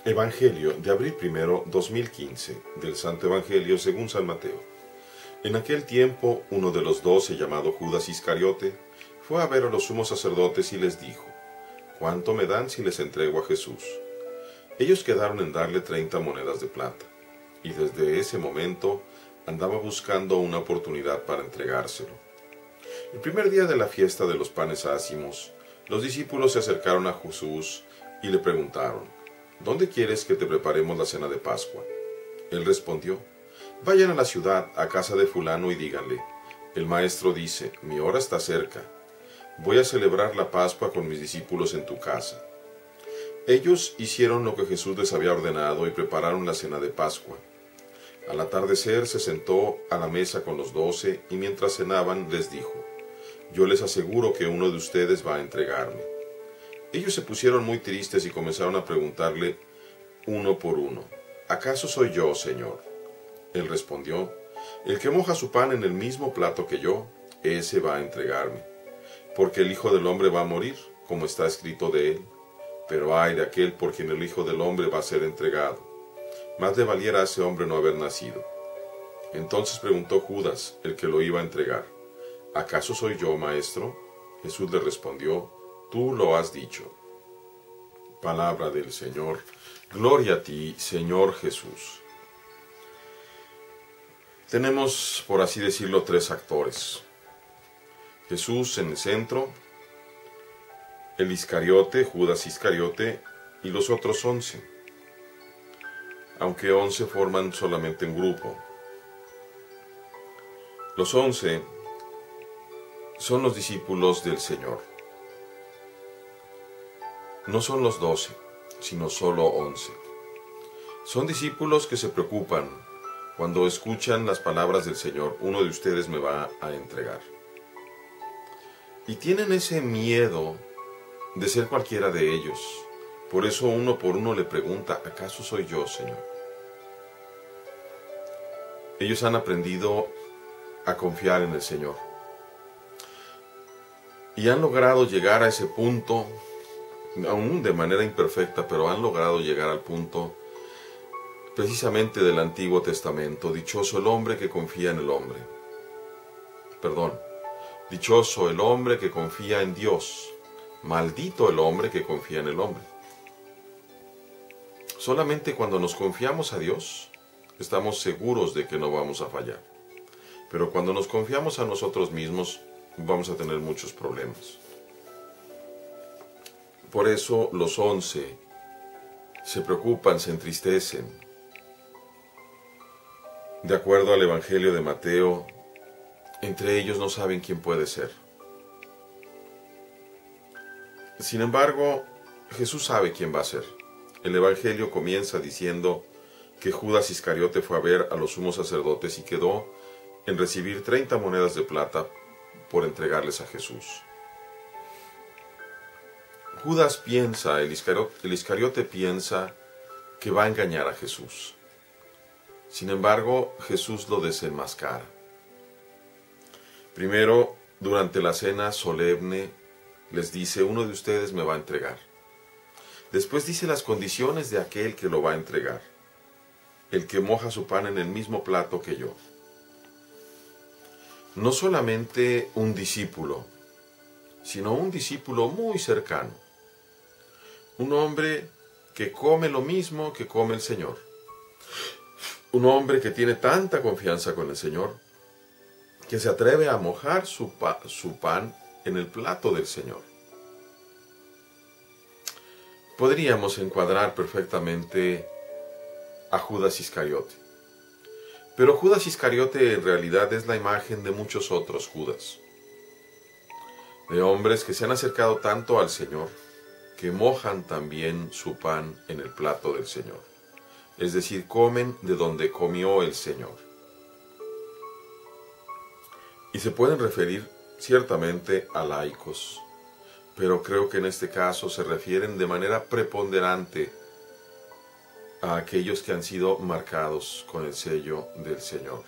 Evangelio de abril 1, 2015, del Santo Evangelio según San Mateo. En aquel tiempo, uno de los 12, llamado Judas Iscariote, fue a ver a los sumos sacerdotes y les dijo: ¿Cuánto me dan si les entrego a Jesús? Ellos quedaron en darle 30 monedas de plata, y desde ese momento andaba buscando una oportunidad para entregárselo. El primer día de la fiesta de los panes ácimos, los discípulos se acercaron a Jesús y le preguntaron: ¿Dónde quieres que te preparemos la cena de Pascua? Él respondió: Vayan a la ciudad, a casa de fulano, y díganle: el maestro dice, mi hora está cerca. Voy a celebrar la Pascua con mis discípulos en tu casa. Ellos hicieron lo que Jesús les había ordenado y prepararon la cena de Pascua. Al atardecer se sentó a la mesa con los 12 y mientras cenaban les dijo: Yo les aseguro que uno de ustedes va a entregarme. Ellos se pusieron muy tristes y comenzaron a preguntarle uno por uno: ¿Acaso soy yo, Señor? Él respondió: El que moja su pan en el mismo plato que yo, ese va a entregarme. Porque el Hijo del Hombre va a morir, como está escrito de él. Pero ay de aquel por quien el Hijo del Hombre va a ser entregado. Más le valiera a ese hombre no haber nacido. Entonces preguntó Judas, el que lo iba a entregar: ¿Acaso soy yo, maestro? Jesús le respondió: Tú lo has dicho. Palabra del Señor. Gloria a ti, Señor Jesús. Tenemos, por así decirlo, 3 actores. Jesús en el centro, el Iscariote, Judas Iscariote, y los otros 11. Aunque 11 forman solamente un grupo. Los 11 son los discípulos del Señor. No son los 12, sino solo 11. Son discípulos que se preocupan cuando escuchan las palabras del Señor: uno de ustedes me va a entregar. Y tienen ese miedo de ser cualquiera de ellos. Por eso uno por uno le pregunta: ¿acaso soy yo, Señor? Ellos han aprendido a confiar en el Señor. Y han logrado llegar a ese punto, aún de manera imperfecta, pero han logrado llegar al punto precisamente del Antiguo Testamento: dichoso el hombre que confía en el hombre. Dichoso el hombre que confía en Dios. Maldito el hombre que confía en el hombre. Solamente cuando nos confiamos a Dios, estamos seguros de que no vamos a fallar. Pero cuando nos confiamos a nosotros mismos, vamos a tener muchos problemas. Por eso los 11 se preocupan, se entristecen. De acuerdo al Evangelio de Mateo, entre ellos no saben quién puede ser. Sin embargo, Jesús sabe quién va a ser. El Evangelio comienza diciendo que Judas Iscariote fue a ver a los sumos sacerdotes y quedó en recibir 30 monedas de plata por entregarles a Jesús. Judas piensa, el Iscariote piensa que va a engañar a Jesús. Sin embargo, Jesús lo desenmascara. Primero, durante la cena solemne, les dice: uno de ustedes me va a entregar. Después dice las condiciones de aquel que lo va a entregar: el que moja su pan en el mismo plato que yo. No solamente un discípulo, sino un discípulo muy cercano. Un hombre que come lo mismo que come el Señor. Un hombre que tiene tanta confianza con el Señor que se atreve a mojar su pan en el plato del Señor. Podríamos encuadrar perfectamente a Judas Iscariote. Pero Judas Iscariote en realidad es la imagen de muchos otros Judas. De hombres que se han acercado tanto al Señor que mojan también su pan en el plato del Señor. Es decir, comen de donde comió el Señor. Y se pueden referir ciertamente a laicos, pero creo que en este caso se refieren de manera preponderante a aquellos que han sido marcados con el sello del Señor,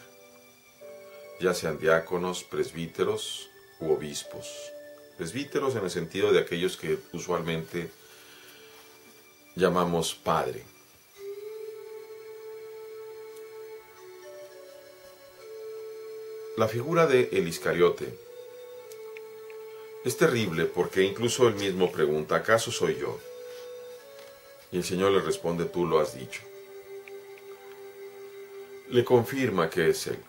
ya sean diáconos, presbíteros u obispos. Presbíteros en el sentido de aquellos que usualmente llamamos padre. La figura de el Iscariote es terrible porque incluso él mismo pregunta, ¿acaso soy yo? Y el Señor le responde, tú lo has dicho. Le confirma que es él.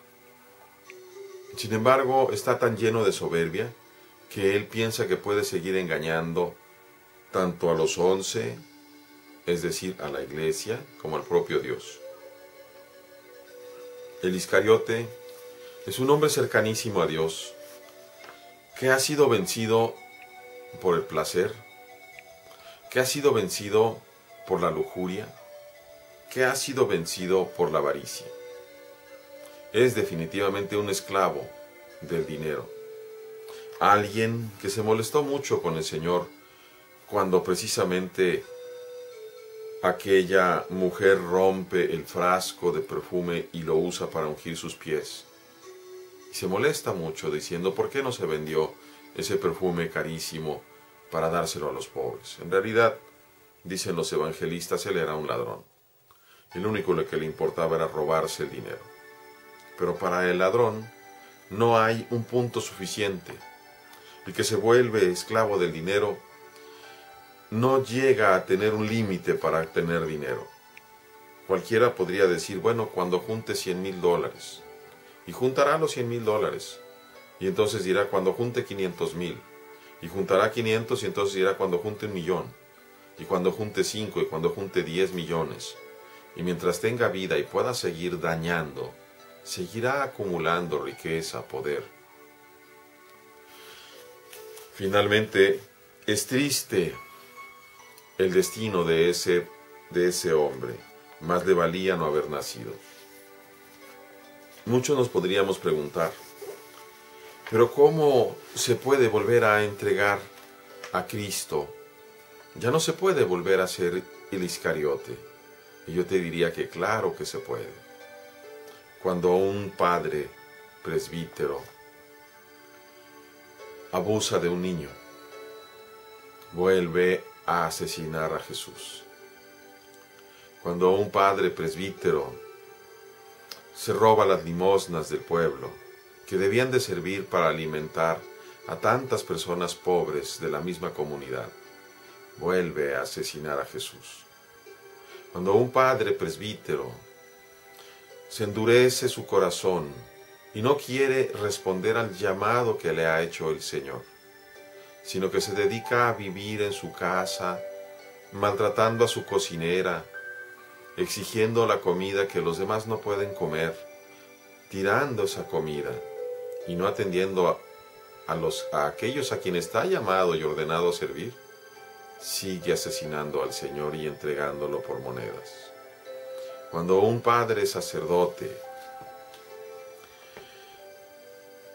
Sin embargo, está tan lleno de soberbia que él piensa que puede seguir engañando tanto a los 11, es decir, a la iglesia, como al propio Dios. El Iscariote es un hombre cercanísimo a Dios, que ha sido vencido por el placer, que ha sido vencido por la lujuria, que ha sido vencido por la avaricia. Es definitivamente un esclavo del dinero. Alguien que se molestó mucho con el Señor cuando precisamente aquella mujer rompe el frasco de perfume y lo usa para ungir sus pies. Y se molesta mucho diciendo, ¿por qué no se vendió ese perfume carísimo para dárselo a los pobres? En realidad, dicen los evangelistas, él era un ladrón. Y lo único que le importaba era robarse el dinero. Pero para el ladrón no hay un punto suficiente. El que se vuelve esclavo del dinero no llega a tener un límite para tener dinero. Cualquiera podría decir, bueno, cuando junte $100,000, y juntará los $100,000, y entonces dirá cuando junte 500,000, y juntará 500, y entonces dirá cuando junte 1,000,000, y cuando junte 5, y cuando junte 10 millones, y mientras tenga vida y pueda seguir dañando, seguirá acumulando riqueza, poder. Finalmente, es triste el destino de ese hombre, más le valía no haber nacido. Muchos nos podríamos preguntar, ¿pero cómo se puede volver a entregar a Cristo? Ya no se puede volver a ser el Iscariote. Y yo te diría que claro que se puede. Cuando un padre presbítero abusa de un niño, vuelve a asesinar a Jesús. Cuando un padre presbítero se roba las limosnas del pueblo, que debían de servir para alimentar a tantas personas pobres de la misma comunidad, vuelve a asesinar a Jesús. Cuando un padre presbítero se endurece su corazón y no quiere responder al llamado que le ha hecho el Señor, sino que se dedica a vivir en su casa, maltratando a su cocinera, exigiendo la comida que los demás no pueden comer, tirando esa comida y no atendiendo a aquellos a quienes está llamado y ordenado a servir, sigue asesinando al Señor y entregándolo por monedas. Cuando un padre sacerdote,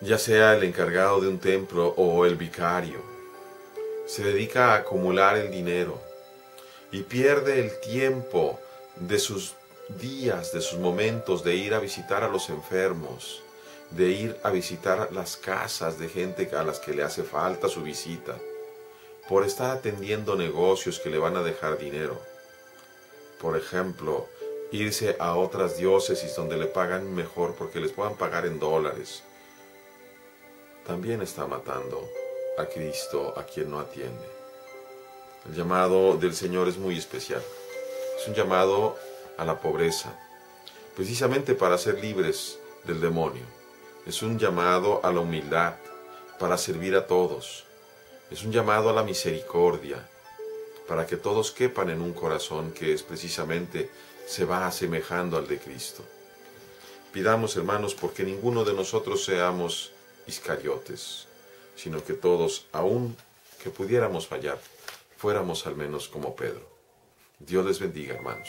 ya sea el encargado de un templo o el vicario, se dedica a acumular el dinero y pierde el tiempo de sus días, de sus momentos, de ir a visitar a los enfermos, de ir a visitar las casas de gente a las que le hace falta su visita, por estar atendiendo negocios que le van a dejar dinero. Por ejemplo, irse a otras diócesis donde le pagan mejor porque les puedan pagar en dólares. También está matando a Cristo, a quien no atiende. El llamado del Señor es muy especial. Es un llamado a la pobreza, precisamente para ser libres del demonio. Es un llamado a la humildad, para servir a todos. Es un llamado a la misericordia, para que todos quepan en un corazón que es precisamente se va asemejando al de Cristo. Pidamos, hermanos, porque ninguno de nosotros seamos iscariotes, sino que todos, aun que pudiéramos fallar, fuéramos al menos como Pedro. Dios les bendiga, hermanos.